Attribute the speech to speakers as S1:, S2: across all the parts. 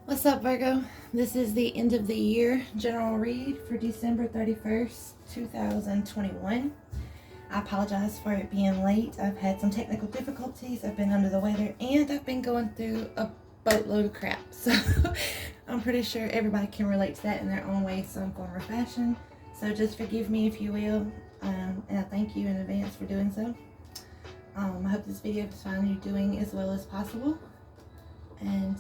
S1: What's up, Virgo? This is the end of the year general read for December 31st, 2021. I apologize for it being late. I've had some technical difficulties. I've been under the weather and I've been going through a boatload of crap. So I'm pretty sure everybody can relate to that in their own way, some form or fashion. So just forgive me if you will. And I thank you in advance for doing so. I hope this video finds you doing as well as possible and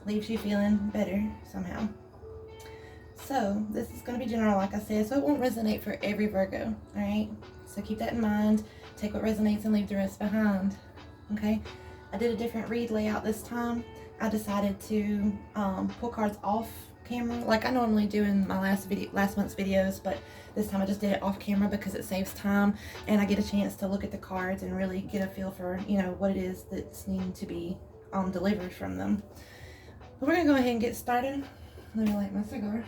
S1: leaves you feeling better somehow. So this is going to be general, like I said, so it won't resonate for every Virgo. All right, so keep that in mind. Take what resonates and leave the rest behind. Okay, I did a different read layout this time. I decided to pull cards off camera like I normally do in my last month's videos, but this time I just did it off camera because it saves time and I get a chance to look at the cards and really get a feel for, you know, what it is that's needing to be delivered from them. We're gonna go ahead and get started. Let me light my cigar.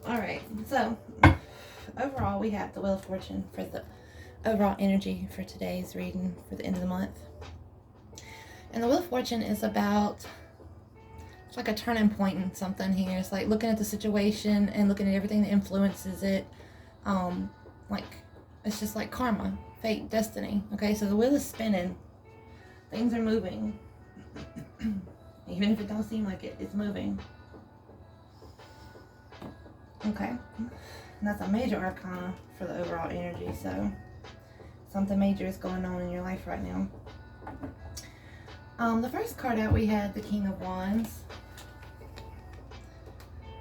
S1: All right, so overall we have the Wheel of Fortune for the overall energy for today's reading for the end of the month. And the Wheel of Fortune is about, it's like a turning point in something here. It's like looking at the situation and looking at everything that influences it. Like, it's just like karma, fate, destiny. Okay, so the wheel is spinning. Things are moving. Even if it don't seem like it, it's moving. Okay, and that's a major arcana for the overall energy. So something major is going on in your life right now. The first card out we had the King of Wands.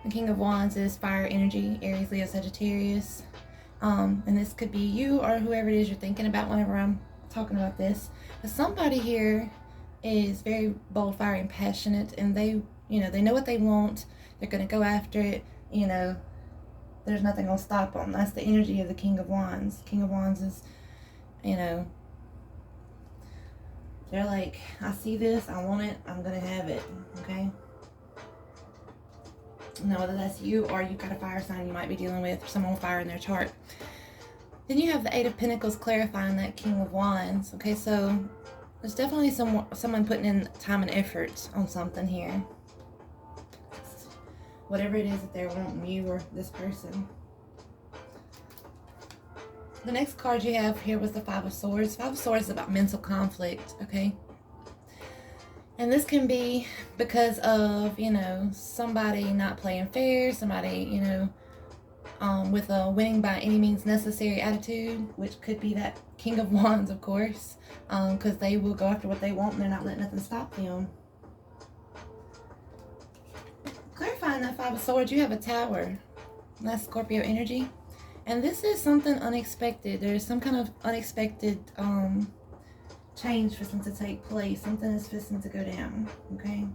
S1: The King of Wands is fire energy, Aries, Leo, Sagittarius. And this could be you or whoever it is you're thinking about whenever I'm talking about this. But somebody here is very bold, fiery, and passionate, and they know what they want. They're going to go after it. You know, there's nothing going to stop them. That's the energy of the King of Wands. King of Wands is, you know, they're like, I see this, I want it, I'm going to have it, okay? Now, whether that's you or you've got a fire sign you might be dealing with, someone with fire in their chart. Then you have the Eight of Pentacles clarifying that King of Wands. Okay, so there's definitely someone putting in time and effort on something here. Whatever it is that they're wanting, you or this person. The next card you have here was the Five of Swords. Five of Swords is about mental conflict, okay? And this can be because of, you know, somebody not playing fair, somebody, you know, with a winning by any means necessary attitude, which could be that King of Wands, of course, because they will go after what they want and they're not letting nothing stop them. Clarifying that Five of Swords, you have a Tower. That's Scorpio energy. And this is something unexpected. There's some kind of unexpected change for something to take place. Something is fixing to go down, okay?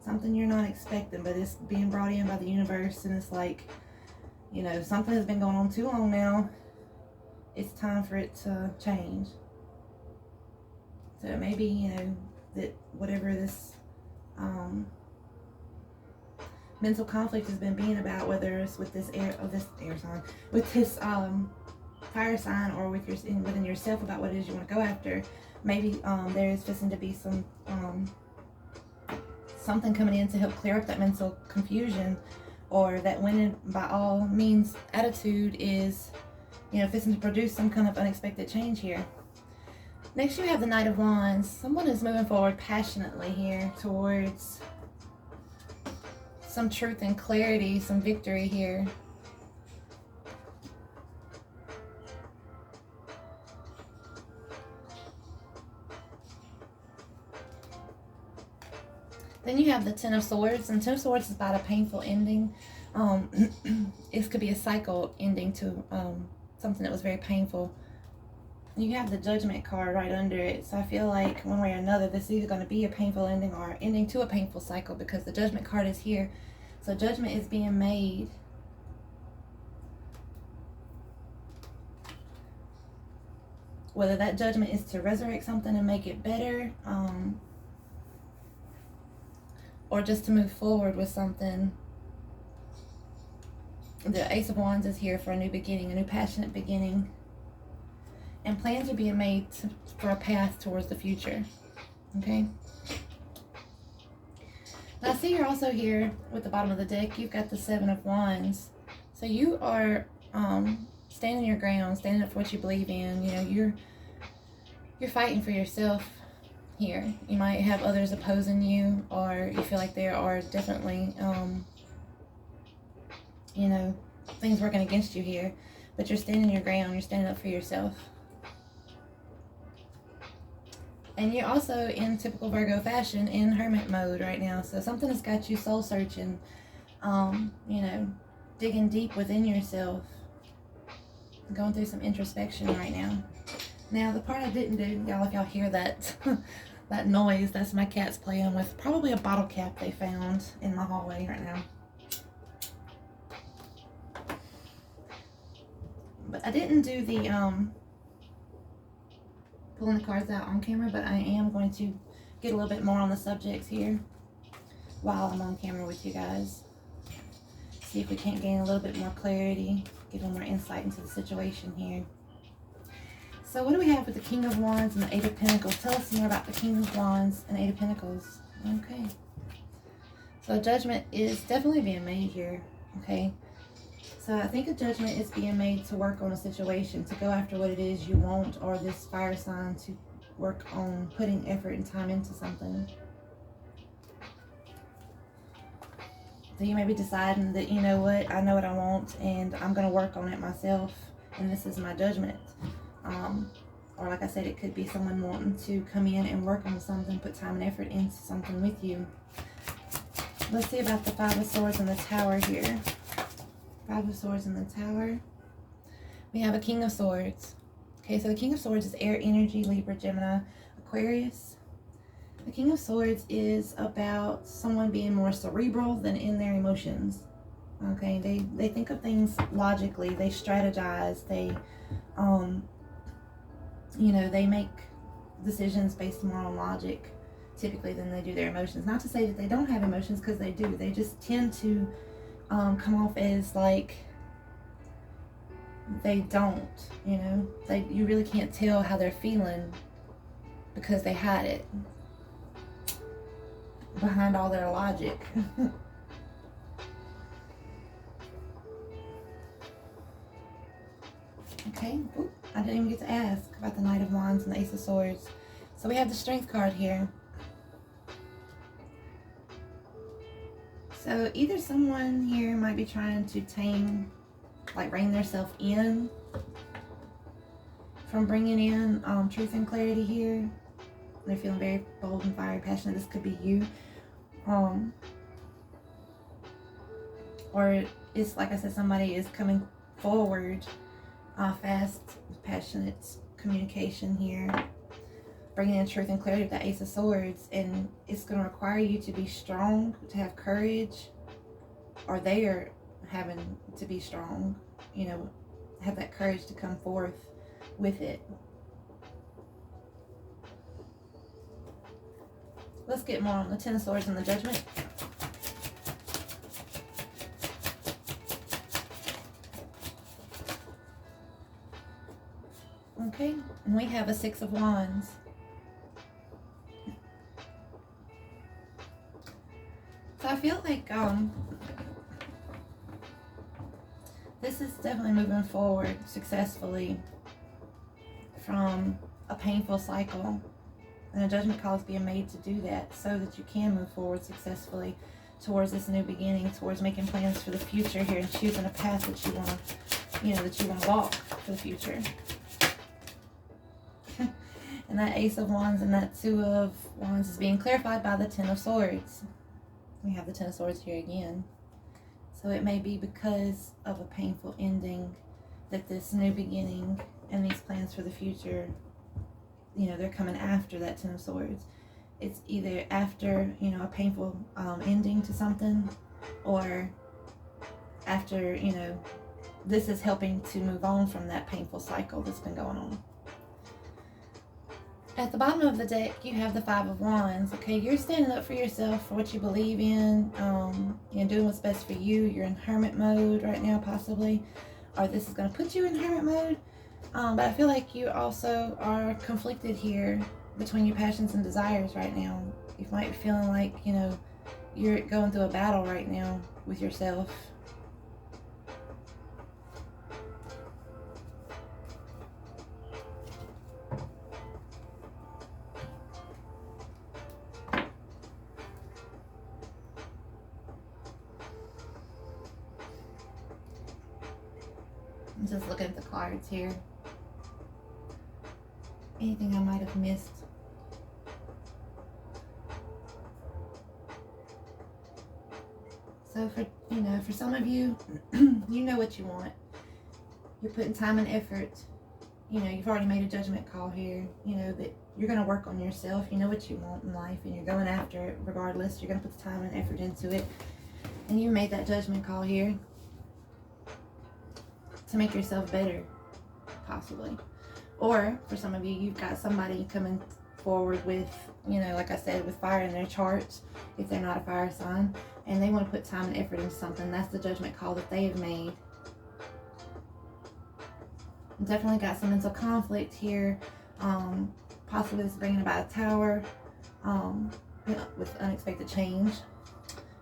S1: Something you're not expecting, but it's being brought in by the universe, and it's like, you know, something has been going on too long now. It's time for it to change. So it may be, you know, that whatever this mental conflict has been being about, whether it's with this air sign, with this fire sign, or with within yourself about what it is you want to go after. Maybe there is fixing to be some something coming in to help clear up that mental confusion, or that winning by all means attitude is, you know, fixing to produce some kind of unexpected change here. Next you have the Knight of Wands. Someone is moving forward passionately here towards some truth and clarity, some victory here. Then you have the Ten of Swords, and Ten of Swords is about a painful ending. It could be a cycle ending to something that was very painful. You have the Judgment card right under it, so I feel like one way or another this is either going to be a painful ending or ending to a painful cycle, because the Judgment card is here. So judgment is being made. Whether that judgment is to resurrect something and make it better, or just to move forward with something. The Ace of Wands is here for a new beginning, a new passionate beginning. And plans are being made for a path towards the future. Okay? Now, I see you're also here with the bottom of the deck. You've got the Seven of Wands. So you are standing your ground, standing up for what you believe in. You know, you're fighting for yourself here. You might have others opposing you, or you feel like there are definitely, you know, things working against you here. But you're standing your ground. You're standing up for yourself. And you're also in typical Virgo fashion in hermit mode right now. So something has got you soul searching, you know, digging deep within yourself, going through some introspection right now. Now, the part I didn't do, y'all, if y'all hear that that noise, that's my cats playing with probably a bottle cap they found in my hallway right now. But I didn't do the pulling the cards out on camera, but I am going to get a little bit more on the subjects here while I'm on camera with you guys. See if we can't gain a little bit more clarity, get a little more insight into the situation here. So what do we have with the King of Wands and the Eight of Pentacles? Tell us more about the King of Wands and Eight of Pentacles. Okay. So judgment is definitely being made here. Okay. So I think a judgment is being made to work on a situation, to go after what it is you want, or this fire sign to work on putting effort and time into something. So you may be deciding that, you know what, I know what I want and I'm going to work on it myself, and this is my judgment. Or like I said, it could be someone wanting to come in and work on something, put time and effort into something with you. Let's see about the Five of Swords and the Tower here. Five of Swords in the Tower. We have a King of Swords. Okay, so the King of Swords is air energy, Libra, Gemini, Aquarius. The King of Swords is about someone being more cerebral than in their emotions. Okay, they think of things logically, they strategize, they, you know, they make decisions based more on logic typically than they do their emotions. Not to say that they don't have emotions, because they do. They just tend to come off as like they don't, you know, you really can't tell how they're feeling because they hide it behind all their logic. Okay. Ooh, I didn't even get to ask about the Knight of Wands and the Ace of Swords. So we have the Strength card here. So either someone here might be trying to tame, like rein themselves in from bringing in truth and clarity here. They're feeling very bold and fiery, passionate. This could be you. Or it's, like I said, somebody is coming forward, fast, passionate communication here, bringing in truth and clarity with the Ace of Swords, and it's going to require you to be strong, to have courage, or they are having to be strong, you know, have that courage to come forth with it. Let's get more on the Ten of Swords and the Judgment. Okay, and we have a Six of Wands. So I feel like this is definitely moving forward successfully from a painful cycle, and a judgment call is being made to do that so that you can move forward successfully towards this new beginning, towards making plans for the future here and choosing a path that you want to, you know, that you want to walk for the future. And that Ace of Wands and that Two of Wands is being clarified by the Ten of Swords. We have the Ten of Swords here again. So it may be because of a painful ending that this new beginning and these plans for the future, you know, they're coming after that Ten of Swords. It's either after, you know, a painful ending to something, or after, you know, this is helping to move on from that painful cycle that's been going on. At the bottom of the deck, you have the Five of Wands. Okay, you're standing up for yourself, for what you believe in, you know, doing what's best for you. You're in hermit mode right now, possibly, or this is going to put you in hermit mode. But I feel like you also are conflicted here between your passions and desires right now. You might be feeling like, you know, you're going through a battle right now with yourself. I'm just looking at the cards here. Anything I might have missed? So for some of you, you know what you want. You're putting time and effort. You know, you've already made a judgment call here. You know that you're going to work on yourself. You know what you want in life, and you're going after it regardless. You're going to put the time and effort into it. And you made that judgment call here to make yourself better, possibly. Or for some of you, you've got somebody coming forward with, you know, like I said, with fire in their charts, if they're not a fire sign, and they want to put time and effort into something. That's the judgment call that they have made. Definitely got some mental conflict here. Possibly it's bringing about a tower with unexpected change.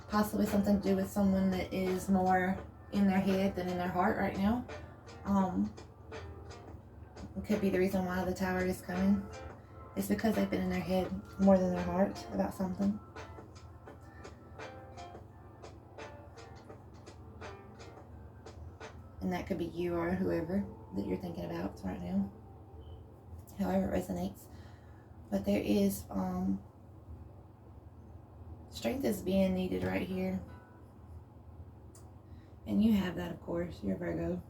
S1: Possibly something to do with someone that is more in their head than in their heart right now. It could be the reason why the tower is coming. It's because they've been in their head more than their heart about something. And that could be you or whoever that you're thinking about right now. However it resonates. But there is strength is being needed right here. And you have that, of course. You're Virgo.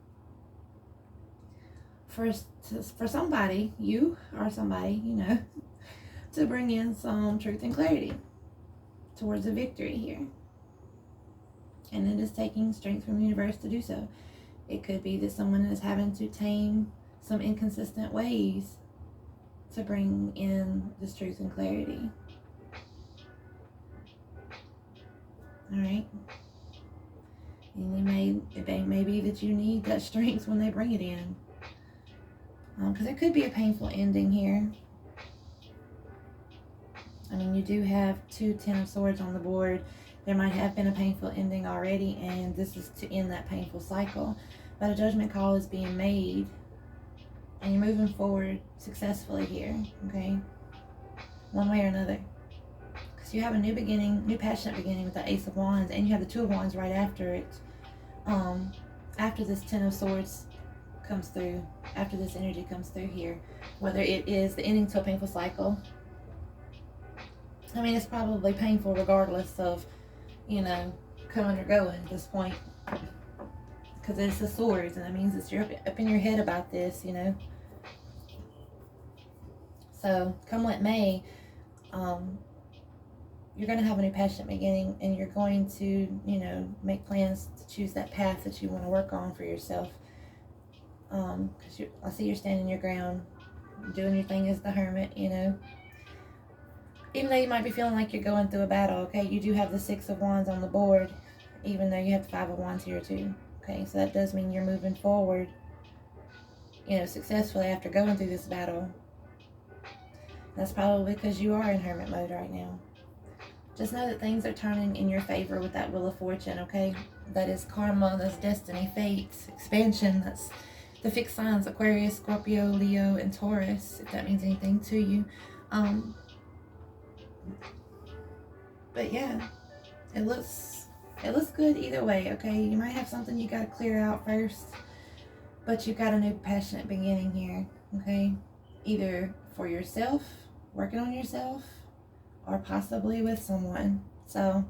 S1: For somebody, you or somebody, you know, to bring in some truth and clarity towards a victory here. And it is taking strength from the universe to do so. It could be that someone is having to tame some inconsistent ways to bring in this truth and clarity. Alright? And it may be that you need that strength when they bring it in. Because it could be a painful ending here. I mean, you do have 2 Ten of Swords on the board. There might have been a painful ending already, and this is to end that painful cycle. But a judgment call is being made, and you're moving forward successfully here, okay? One way or another. Because you have a new beginning, new passionate beginning with the Ace of Wands, and you have the Two of Wands right after it. After this Ten of Swords comes through, after this energy comes through here, whether it is the ending to a painful cycle. I mean, it's probably painful regardless of, you know, coming or going at this point. Because it's the swords, and that means that you're up in your head about this, you know. So, come what may, you're going to have a new passionate beginning, and you're going to, you know, make plans to choose that path that you want to work on for yourself. Because I see you're standing your ground, doing your thing as the hermit, you know. Even though you might be feeling like you're going through a battle, okay, you do have the Six of Wands on the board, even though you have the Five of Wands here too. Okay, so that does mean you're moving forward, you know, successfully after going through this battle. That's probably because you are in hermit mode right now. Just know that things are turning in your favor with that Wheel of Fortune, okay? That is karma, that's destiny, fate, expansion, that's the fixed signs, Aquarius, Scorpio, Leo, and Taurus, if that means anything to you. But yeah, it looks good either way, okay? You might have something you got to clear out first, but you've got a new passionate beginning here, okay? Either for yourself, working on yourself, or possibly with someone. So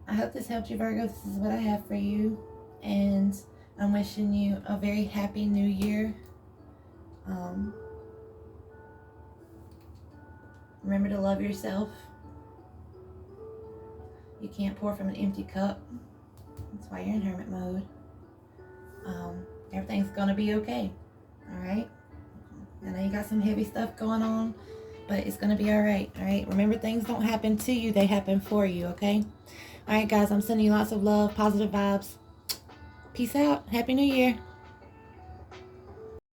S1: I hope this helped you, Virgo. This is what I have for you, and I'm wishing you a very happy new year. Remember to love yourself. You can't pour from an empty cup. That's why you're in hermit mode. Everything's gonna be okay. Alright? I know you got some heavy stuff going on, but it's gonna be alright. Alright? Remember, things don't happen to you, they happen for you, okay? Alright guys, I'm sending you lots of love, positive vibes. Peace out. Happy New Year.